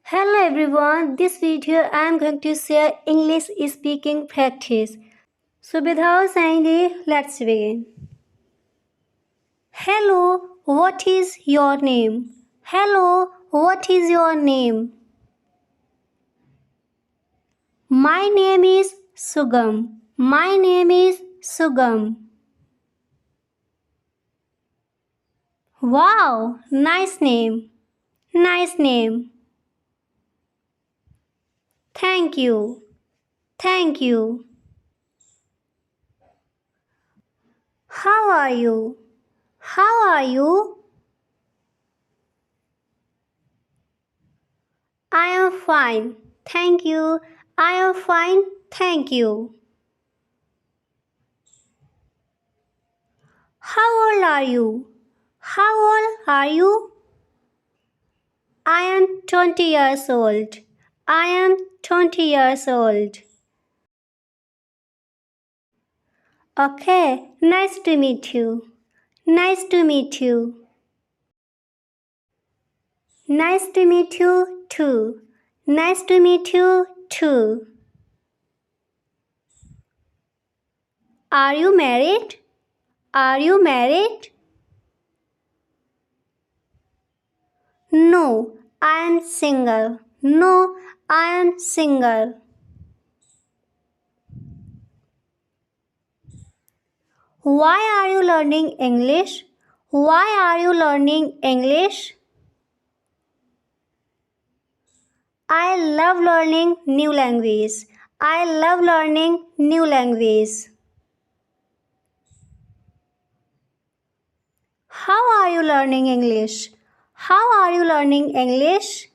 Hello everyone, this video I am going to share English speaking practice. So without saying delay, let's begin. Hello, what is your name? Hello, what is your name? My name is Sugam. My name is Sugam. Wow, nice name. Nice name. Thank you. Thank you. How are you? How are you? I am fine. Thank you. I am fine. Thank you. How old are you? How old are you? I am 20 years old. I am 20 years old. Okay, nice to meet you. Nice to meet you. Nice to meet you too. Nice to meet you too. Are you married? Are you married? No, I am single. No, I am single. Why are you learning English? Why are you learning English? I love learning new language. I love learning new language. How are you learning English? How are you learning English?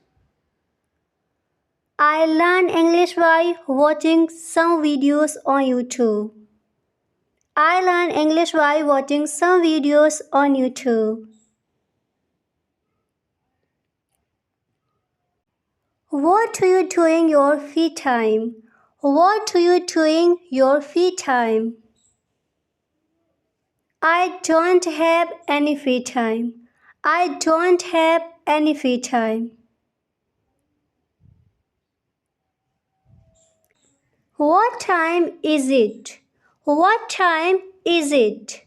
I learn English by watching some videos on YouTube. I learn English by watching some videos on YouTube. What do you do in your free time? What do you do in your free time? I don't have any free time. I don't have any free time. What time is it? What time is it?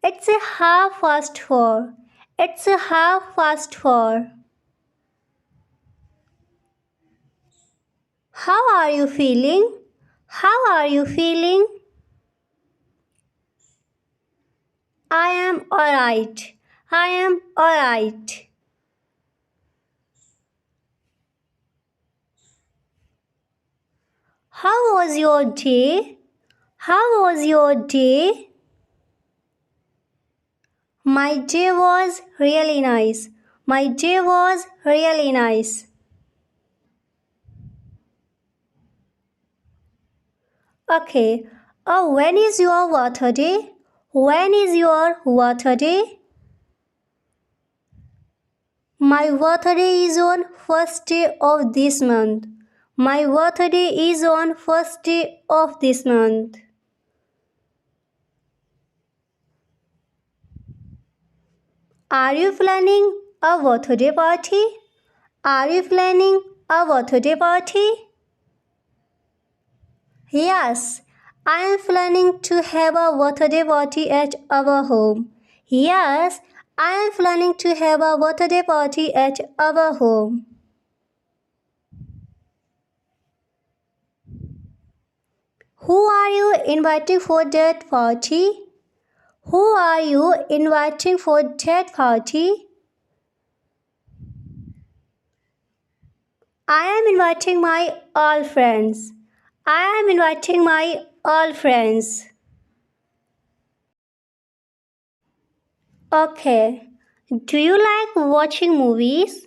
It's a 4:30. It's a 4:30. How are you feeling? How are you feeling? I am alright. I am alright. How was your day? How was your day? My day was really nice. My day was really nice. Okay. When is your birthday? When is your birthday? My birthday is on first day of this month. My birthday is on first day of this month. Are you planning a birthday party? Are you planning a birthday party? Yes, I am planning to have a birthday party at our home. Yes, I am planning to have a birthday party at our home. Who are you inviting for that party? Who are you inviting for that party? I am inviting my all friends. I am inviting my all friends. Okay. Do you like watching movies?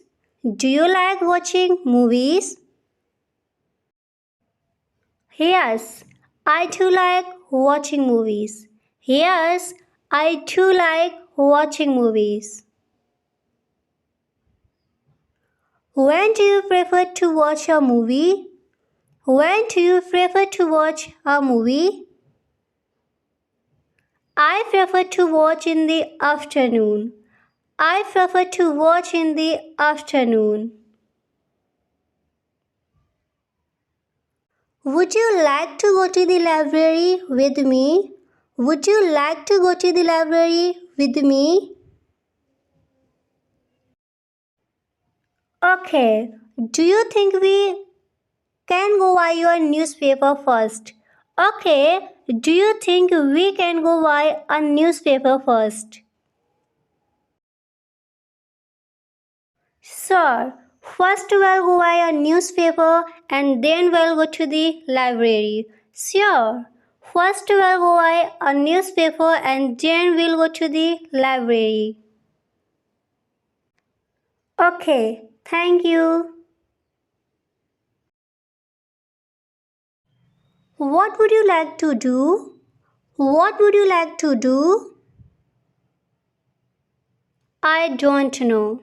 Do you like watching movies? Yes, I too like watching movies. Yes, I too like watching movies. When do you prefer to watch a movie? When do you prefer to watch a movie? I prefer to watch in the afternoon. I prefer to watch in the afternoon. Would you like to go to the library with me? Would you like to go to the library with me? Okay. Do you think we can go buy your newspaper first? Okay. Do you think we can go buy a newspaper first? Sure. First we'll go buy a newspaper and then we'll go to the library. Sure. First we'll go buy a newspaper and then we'll go to the library. Okay, thank you. What would you like to do? What would you like to do? I don't know.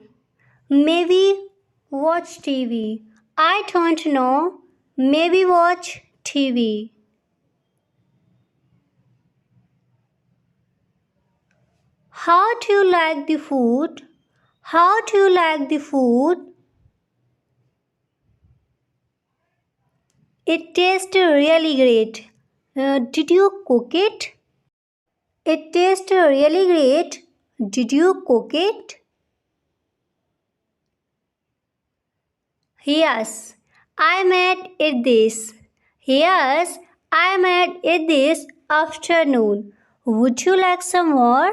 Maybe watch TV. I don't know. Maybe watch TV. How do you like the food? How do you like the food? It tastes really great. Did you cook it? It tastes really great. Did you cook it? Yes, I made it this. Yes, I made it this afternoon. Would you like some more?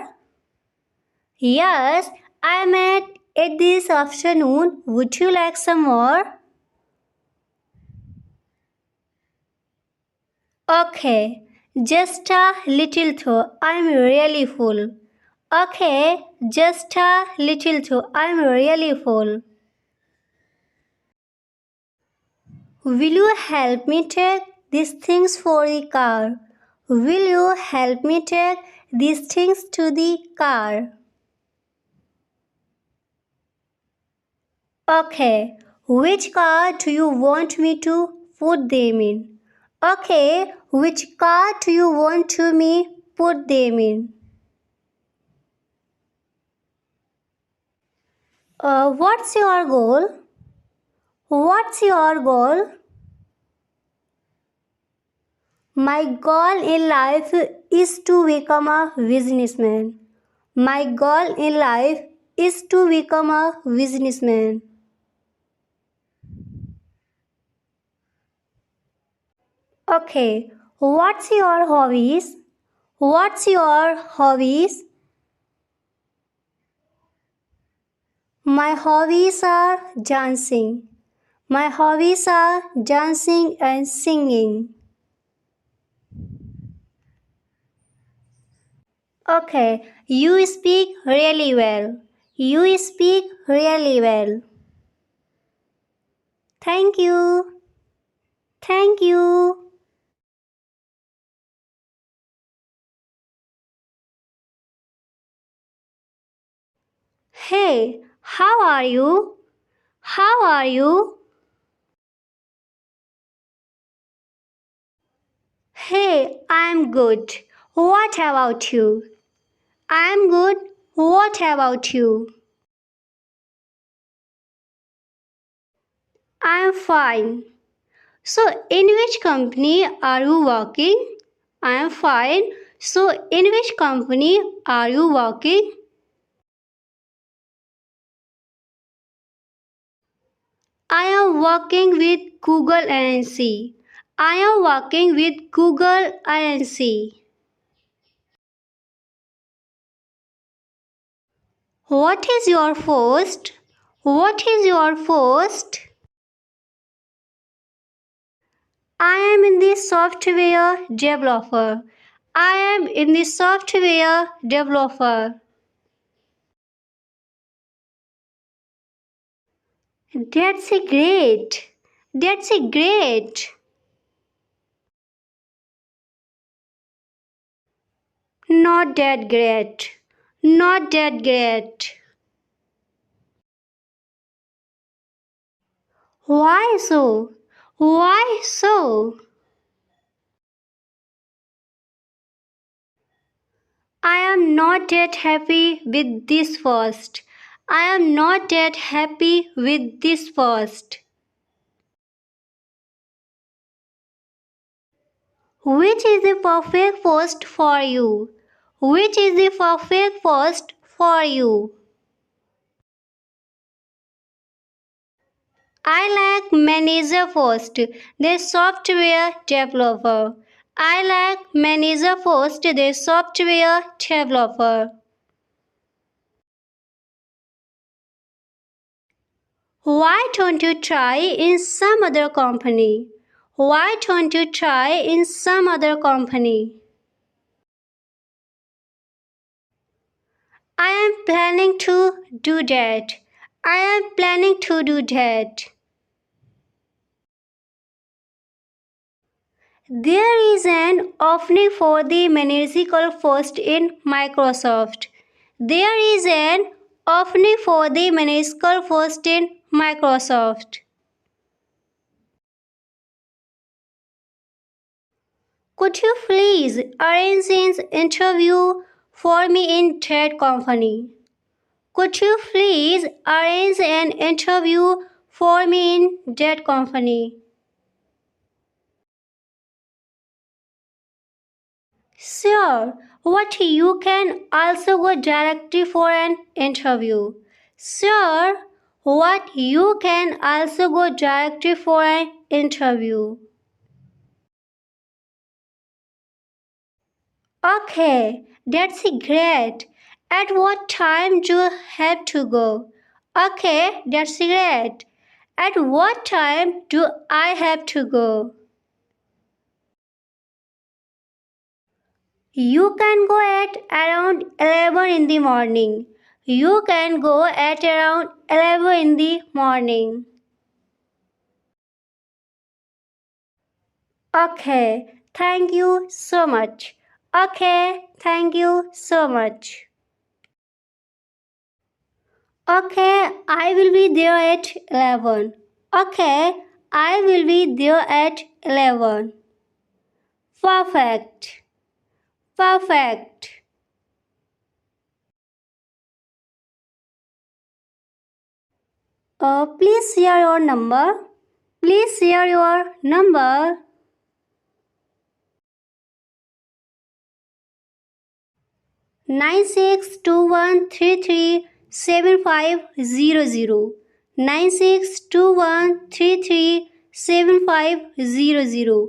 Yes, I made it this afternoon. Would you like some more? Okay, just a little though. I'm really full. Okay, just a little though. I'm really full. Will you help me take these things for the car? Will you help me take these things to the car? Okay, which car do you want me to put them in? Okay, which car do you want to me put them in? What's your goal? What's your goal? My goal in life is to become a businessman. My goal in life is to become a businessman. Okay, what's your hobbies? What's your hobbies? My hobbies are dancing. My hobbies are dancing and singing. Okay, you speak really well. You speak really well. Thank you. Thank you. Hey, how are you? How are you? Hey, I'm good. What about you? I'm good. What about you? I'm fine. So, in which company are you working? I'm fine. So, in which company are you working? I am working with Google INC. I am working with Google INC. What is your post? What is your post? I am in the software developer. I am in the software developer. That's a great. That's a great. Not that great. Not that great. Why so? Why so? I am not that happy with this first. I am not that happy with this post. Which is the perfect post for you? Which is the perfect post for you? I like manager post, the software developer. I like manager post, the software developer. Why don't you try in some other company? Why don't you try in some other company? I am planning to do that. I am planning to do that. There is an opening for the managerial post in Microsoft. There is an opening for the managerial post in Microsoft. Could you please arrange an interview for me in that company? Could you please arrange an interview for me in that company? Sure, what you can also go directly for an interview. Sure, what you can also go directly for an interview. Okay, that's great. At what time do you have to go? Okay, that's great. At what time do I have to go? You can go at around 11 in the morning. You can go at around 11 in the morning. Okay, thank you so much. Okay, thank you so much. Okay, I will be there at 11. Okay, I will be there at 11. Perfect. Perfect. Please share your number. Please share your number. 9621337500. 9621337500.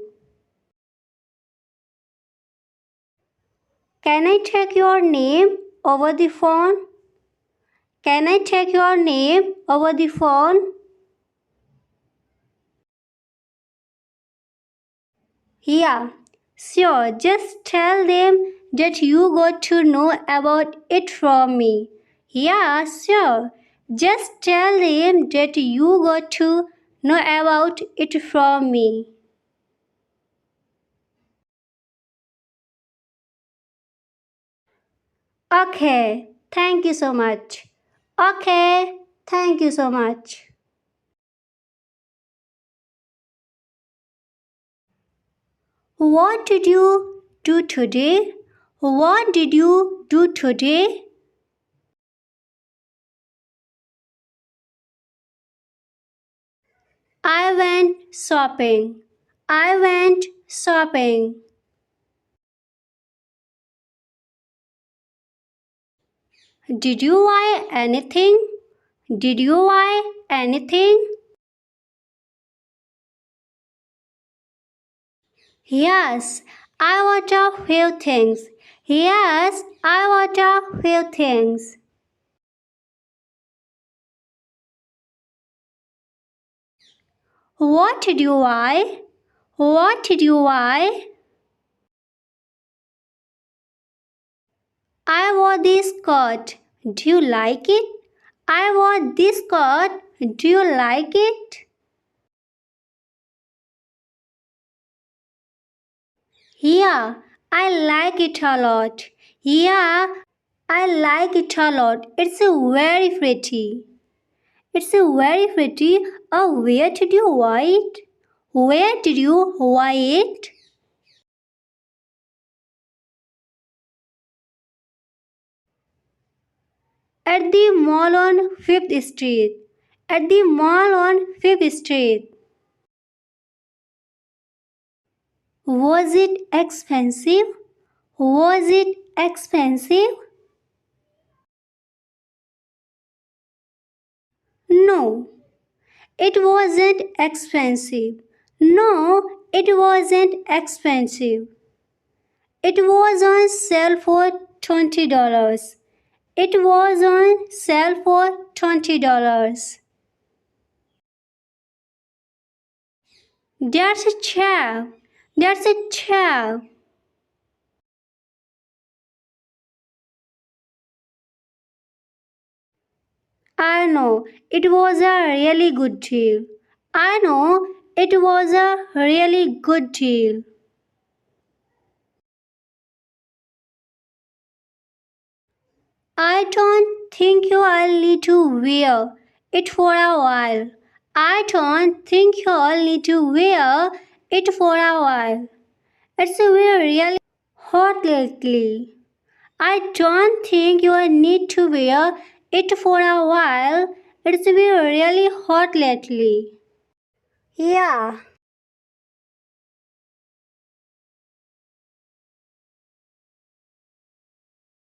Can I take your name over the phone? Can I take your name over the phone? Yeah, sure. Just tell them that you got to know about it from me. Yeah, sure. Just tell them that you got to know about it from me. Okay, thank you so much. Okay, thank you so much. What did you do today? What did you do today? I went shopping. I went shopping. Did you buy anything? Did you buy anything? Yes, I bought a few things. Yes, I bought a few things. What did you buy? What did you buy? I bought this skirt. Do you like it? I bought this skirt. Do you like it? Yeah, I like it a lot. Yeah, I like it a lot. It's very pretty. It's very pretty. Oh, where did you buy it? Where did you buy it? At the mall on 5th Street. At the mall on 5th Street. Was it expensive? Was it expensive? No, it wasn't expensive. No, it wasn't expensive. It was on sale for $20. It was on sale for $20. That's a chair. That's a chair. I know it was a really good deal. I know it was a really good deal. I don't think you'll need to wear it for a while. I don't think you'll need to wear it for a while. It's been really hot lately. I don't think you need to wear it for a while. It's been really hot lately. Yeah,